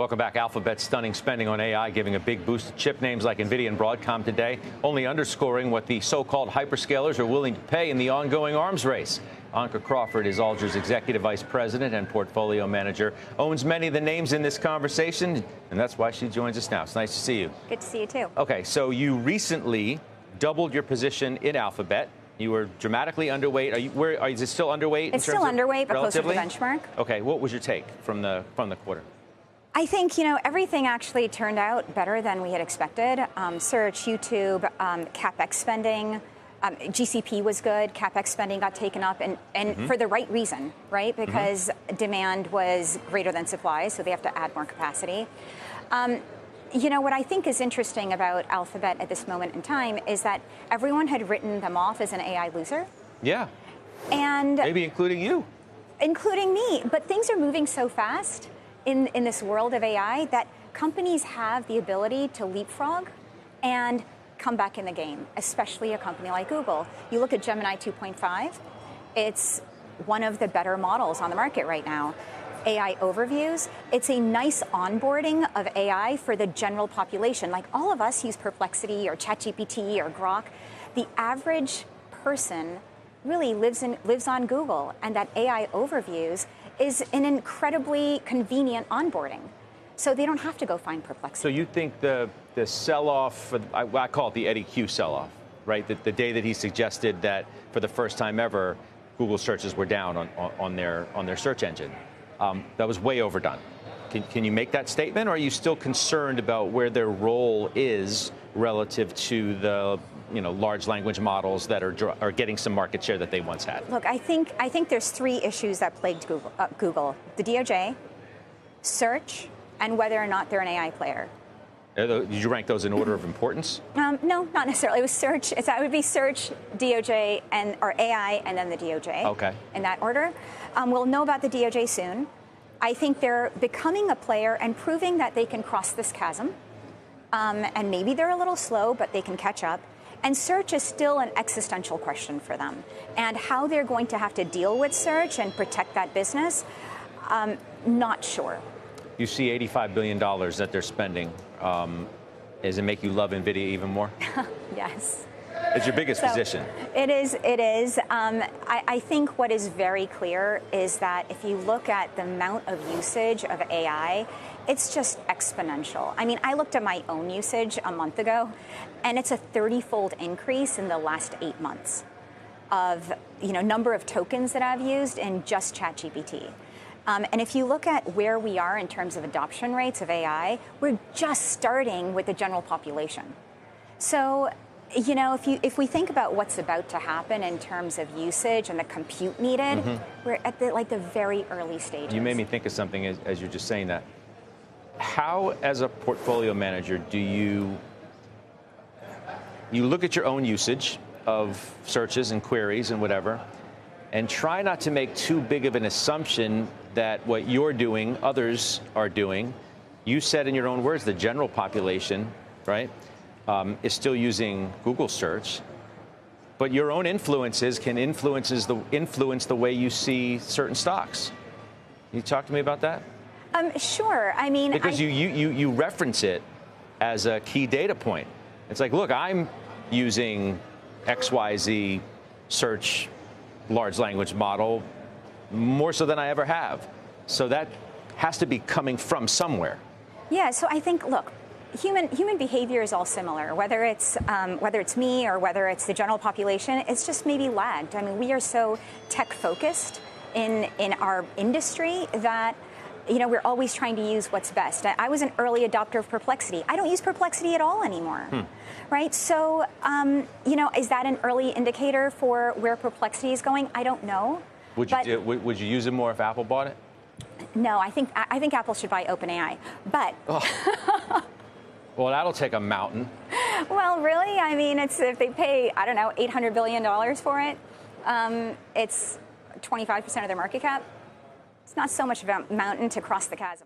Welcome back. Alphabet's stunning spending on AI giving a big boost to chip names like NVIDIA and Broadcom today, only underscoring what the so-called hyperscalers are willing to pay in the ongoing arms race. Ankur Crawford is Alger's executive vice president and portfolio manager, owns many of the names in this conversation, and that's why she joins us now. It's nice to see you. Good to see you, too. Okay, so you recently doubled your position in Alphabet. You were dramatically underweight. Is it still underweight? It's still underweight, but closer to the benchmark. Okay, what was your take from the quarter? I think, everything actually turned out better than we had expected. Search, YouTube, CapEx spending, GCP was good. CapEx spending got taken up, and for the right reason, right? Because demand was greater than supply, so they have to add more capacity. What I think is interesting about Alphabet at this moment in time is that everyone had written them off as an AI loser. Yeah. And maybe including you. Including me. But things are moving so fast in this world of AI that companies have the ability to leapfrog and come back in the game, especially a company like Google. You look at Gemini 2.5, it's one of the better models on the market right now. AI overviews, it's a nice onboarding of AI for the general population. Like all of us use Perplexity or ChatGPT or Grok. The average person really lives on Google, and that AI overviews is an incredibly convenient onboarding. So they don't have to go find Perplexity. So you think the sell-off, I call it the Eddie Q sell-off, right? The day that he suggested that for the first time ever, Google searches were down on their search engine. That was way overdone. Can you make that statement, or are you still concerned about where their role is relative to the large language models that are getting some market share that they once had? Look, I think there's three issues that plagued Google: the DOJ, search, and whether or not they're an AI player. Did you rank those in order of importance? No, not necessarily. It was search. It would be search, DOJ, or AI, and then the DOJ. Okay. In that order. We'll know about the DOJ soon. I think they're becoming a player and proving that they can cross this chasm. And maybe they're a little slow, but they can catch up. And search is still an existential question for them. And how they're going to have to deal with search and protect that business, not sure. You see $85 billion that they're spending. Does it make you love NVIDIA even more? Yes. It's your biggest position. It is. I think what is very clear is that if you look at the amount of usage of AI, it's just exponential. I mean, I looked at my own usage a month ago, and it's a 30-fold increase in the last 8 months of number of tokens that I've used in just ChatGPT. And if you look at where we are in terms of adoption rates of AI, we're just starting with the general population. So, if we think about what's about to happen in terms of usage and the compute needed, we're at the very early stages. You made me think of something as you're just saying that. How, as a portfolio manager, do you look at your own usage of searches and queries and whatever, and try not to make too big of an assumption that what you're doing, others are doing? You said in your own words, the general population, right, is still using Google search, but your own influences can influence the way you see certain stocks. Can you talk to me about that? Sure. I mean, because you reference it as a key data point. It's like, look, I'm using XYZ search large language model more so than I ever have. So that has to be coming from somewhere. Yeah. So I think, look, human behavior is all similar. Whether it's me or whether it's the general population, it's just maybe lagged. I mean, we are so tech focused in our industry that we're always trying to use what's best. I was an early adopter of Perplexity. I don't use Perplexity at all anymore, right? So, is that an early indicator for where Perplexity is going? I don't know. Would you use it more if Apple bought it? No, I think Apple should buy OpenAI, but. Oh. Well, that'll take a mountain. Well, really? I mean, if they pay, I don't know, $800 billion for it, it's 25% of their market cap. It's not so much of a mountain to cross the chasm.